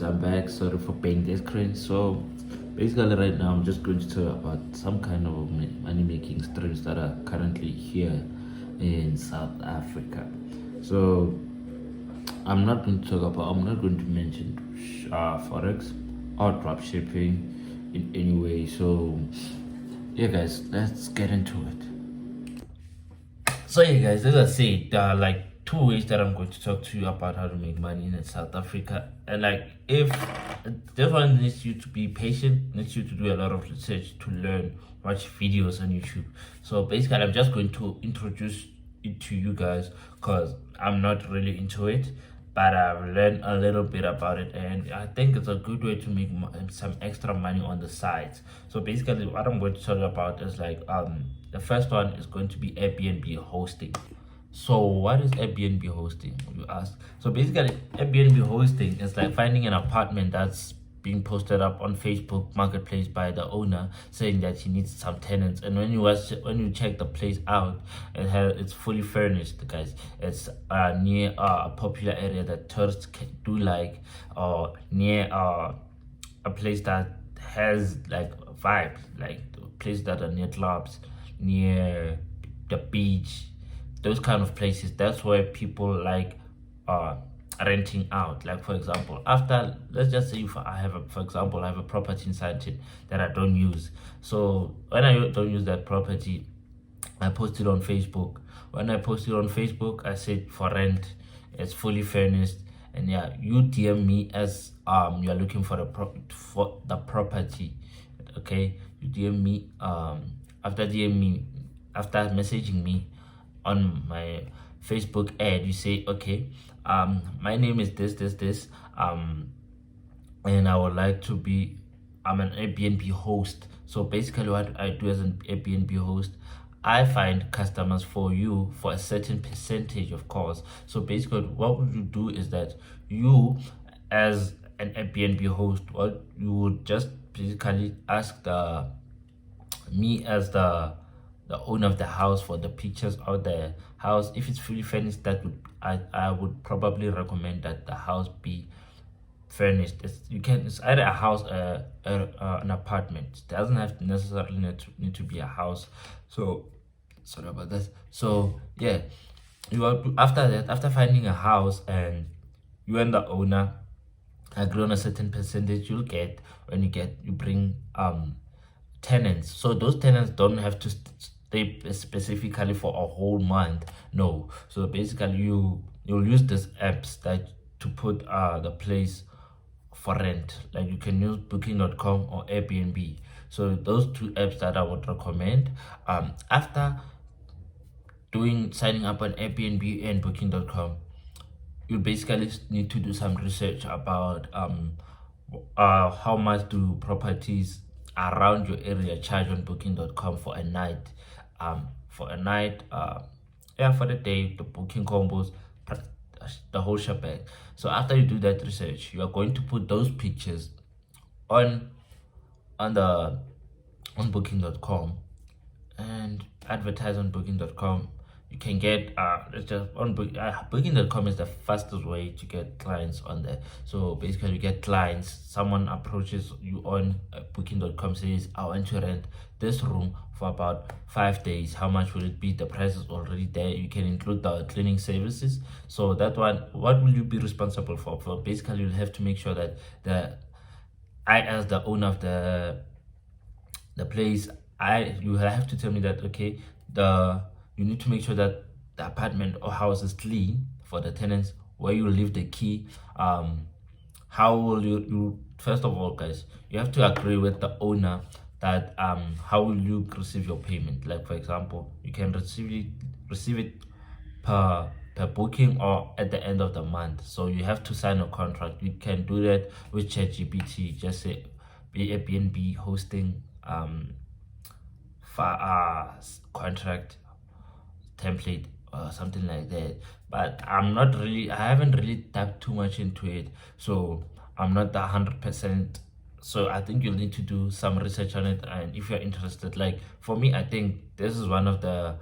guys, I'm back. Sorry for paying this cringe. So basically right now I'm just going to talk about some kind of money making streams that are currently here in South Africa. So I'm not going to mention forex or drop shipping in any way. So yeah guys, let's get into it. So yeah, guys, as I said, there are like two ways that I'm going to talk to you about how to make money in South Africa. And like, if this one needs you to be patient, needs you to do a lot of research to learn, watch videos on YouTube. So basically, I'm just going to introduce it to you guys because I'm not really into it, but I've learned a little bit about it, and I think it's a good way to make some extra money on the side. So basically, what I'm going to tell you about is like the first one is going to be Airbnb hosting. So what is Airbnb hosting, you ask? So basically, Airbnb hosting is like finding an apartment that's being posted up on Facebook Marketplace by the owner, saying that he needs some tenants. And when you check the place out, it's fully furnished, guys. It's near a popular area that tourists do like, or near a place that has like vibes, like places that are near clubs, near the beach, those kind of places. That's where people like uh renting out. Like for example, after, let's just say, if I have a, for example, I have a property in Sandton that I don't use. So when I don't use that property, I post it on Facebook. When I post it on Facebook, I say for rent, it's fully furnished, and yeah, you DM me as you're looking for for the property. Okay, you DM me after messaging me on my Facebook ad, you say, okay, my name is this, and I would like to be, I'm an Airbnb host. So basically what I do as an Airbnb host, I find customers for you for a certain percentage, of course. So basically what would you do is that you, as an Airbnb host, what you would just basically ask me as the owner of the house for the pictures of the house. If it's fully furnished, that would, I would probably recommend that the house be furnished. It's either a house, an apartment. It doesn't have to necessarily need to be a house. So sorry about that. So yeah, you are, after that, after finding a house, and you and the owner agree on a certain percentage, you bring tenants. So those tenants don't have to stay specifically for a whole month. No. So basically, you'll use these apps that to put the place for rent. Like you can use Booking.com or Airbnb. So those two apps that I would recommend. After signing up on Airbnb and Booking.com, you basically need to do some research about how much do properties around your area charge on Booking.com for a night. Yeah, for the day, the booking combos, the whole shebang. So after you do that research, you are going to put those pictures on the on Booking.com and advertise on Booking.com. You can get let's just on Booking.com is the fastest way to get clients on there. So basically, you get clients. Someone approaches you on Booking.com, says, I want to rent this room for about 5 days. How much will it be? The price is already there. You can include the cleaning services. So that one, what will you be responsible for? For basically, you'll have to make sure that I, as the owner of the place, you have to tell me that, okay, you need to make sure that the apartment or house is clean for the tenants, where you leave the key. How will you first of all, guys, you have to agree with the owner that how will you receive your payment. Like for example, you can receive it per booking or at the end of the month. So you have to sign a contract. You can do that with ChatGPT. Just say Airbnb hosting contract template or something like that. But I haven't really tapped too much into it, so I'm not 100%. So I think you'll need to do some research on it, and if you're interested, like for me, I think this is one of the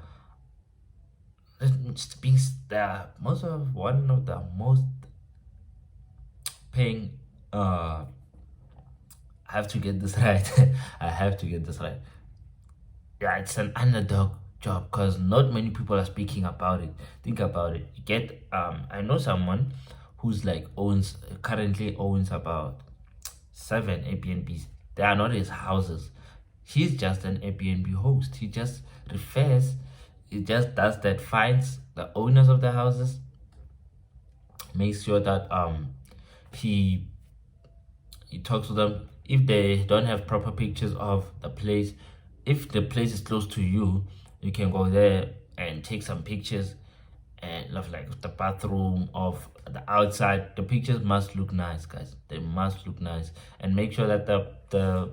one of the most paying I have to get this right. I have to get this right. Yeah, it's an underdog job because not many people are speaking about it. Think about it. You get I know someone who's like owns currently owns about 7 Airbnbs. They are not his houses. He's just an Airbnb host. He just refers, he just does that, finds the owners of the houses, makes sure that he he talks to them. If they don't have proper pictures of the place, if the place is close to you, you can go there and take some pictures and of like the bathroom of the outside. The pictures must look nice, guys. They must look nice, and make sure that the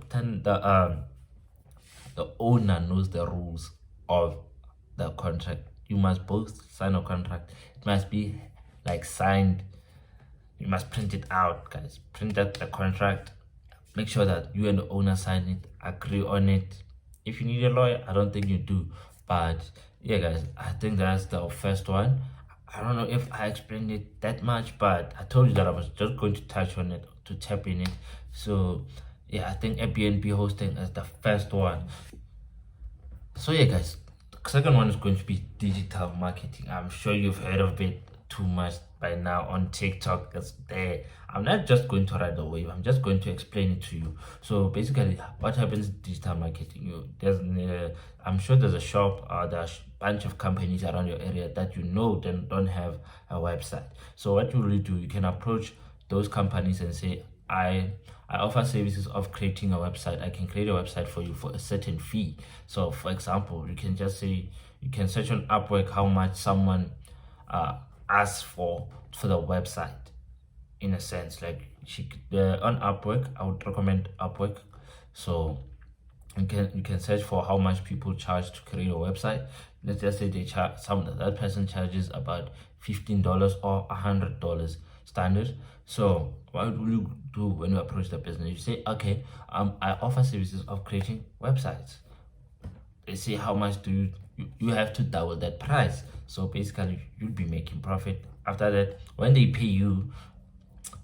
owner knows the rules of the contract. You must both sign a contract. It must be like signed. You must print it out, guys. Print out the contract. Make sure that you and the owner sign it, agree on it. If you need a lawyer, I don't think you do. But yeah, guys, I think that's the first one. I don't know if I explained it that much, but I told you that I was just going to touch on it, to tap in it. So yeah, I think Airbnb hosting is the first one. So yeah, guys, the second one is going to be digital marketing. I'm sure you've heard of it too much by now on TikTok. It's there. I'm not just going to ride the wave. I'm just going to explain it to you. So basically, what happens in digital marketing? I'm sure there's a shop. There's a bunch of companies around your area that you know then don't have a website. So what you really do, you can approach those companies and say, I offer services of creating a website. I can create a website for you for a certain fee. So for example, you can just say, you can search on Upwork how much someone asks for the website, in a sense. Like on Upwork, I would recommend Upwork. So you can search for how much people charge to create a website. Let's just say they charge, that person charges about $15 or $100 standard. So what will you do when you approach the business? You say, okay, I offer services of creating websites. They say, how much do you have to double that price. So basically you'll be making profit. After that, when they pay you,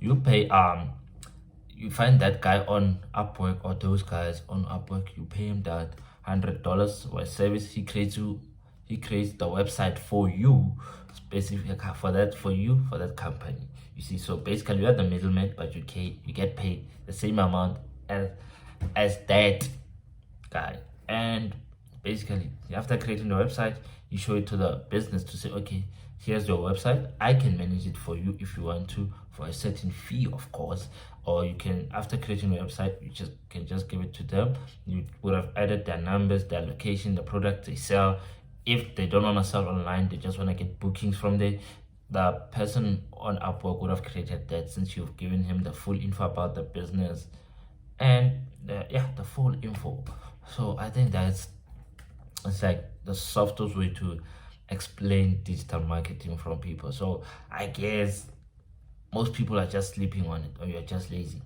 you pay you find that guy on Upwork, or those guys on Upwork, you pay him that $100 for a service. He creates the website for you, specific for that, for that company. You see, so basically you are the middleman, but you get paid the same amount as that guy. And basically, after creating the website, you show it to the business to say, okay, here's your website. I can manage it for you if you want to, for a certain fee, of course. Or you can, after creating the website, you can just give it to them. You would have added their numbers, their location, the product they sell. If they don't want to sell online, they just want to get bookings from there, the person on Upwork would have created that, since you've given him the full info about the business and the full info. So I think it's like the softest way to explain digital marketing from people. So I guess most people are just sleeping on it, or you're just lazy.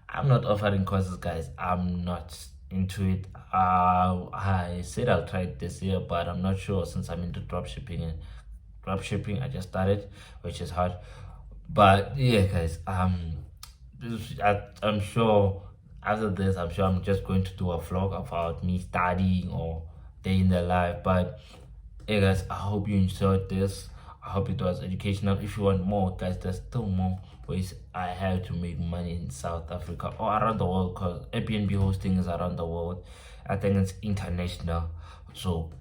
I'm not offering courses, guys. I'm not into it. I said I'll try it this year, but I'm not sure, since I'm into dropshipping. I just started, which is hard. But yeah, guys, I'm sure after this, I'm sure I'm just going to do a vlog about me studying or day in the life. But hey, guys, I hope you enjoyed this. I hope it was educational. If you want more, guys, there's still more ways I have to make money in South Africa or around the world, because Airbnb hosting is around the world. I think it's international. So,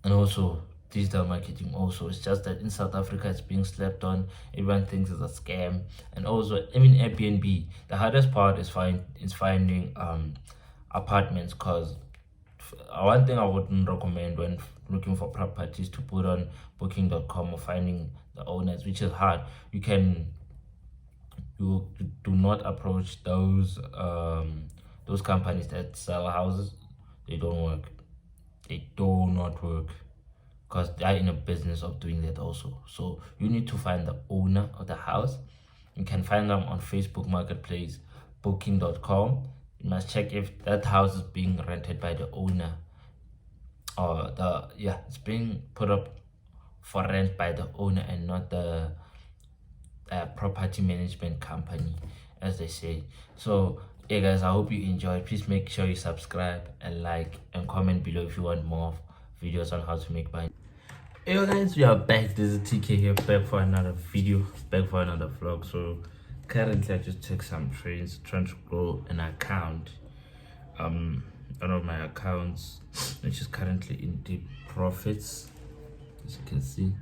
and also digital marketing also, it's just that in South Africa it's being slept on. Everyone thinks it's a scam. And also, I mean, Airbnb, the hardest part is finding apartments, because one thing I wouldn't recommend when looking for properties, to put on booking.com or finding the owners, which is hard. You do not approach those companies that sell houses. They don't work. They do not work, because they're in a business of doing that also. So you need to find the owner of the house. You can find them on Facebook Marketplace, booking.com. You must check if that house is being rented by the owner, or it's being put up for rent by the owner and not the property management company. as they say. So yeah guys, I hope you enjoyed. Please make sure you subscribe and like and comment below if you want more videos on how to make money. Hey guys, we are back. This is TK here, back for another video, back for another vlog. So currently I just took some trains trying to grow an account, one of my accounts, which is currently in deep profits, as you can see.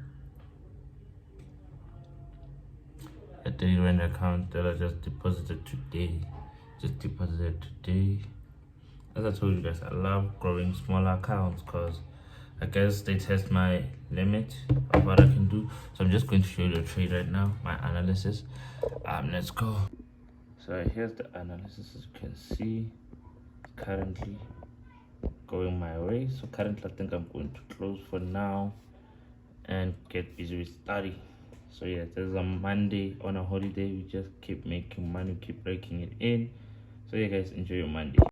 A daily rent account that I just deposited today. As I told you guys, I love growing smaller accounts because I guess they test my limit of what I can do. So I'm just going to show you the trade right now, my analysis. Let's go. So here's the analysis. As you can see, currently going my way. So currently I think I'm going to close for now and get busy with study. So yeah, this is a Monday on a holiday. We just keep making money, keep breaking it in. So yeah guys, enjoy your Monday.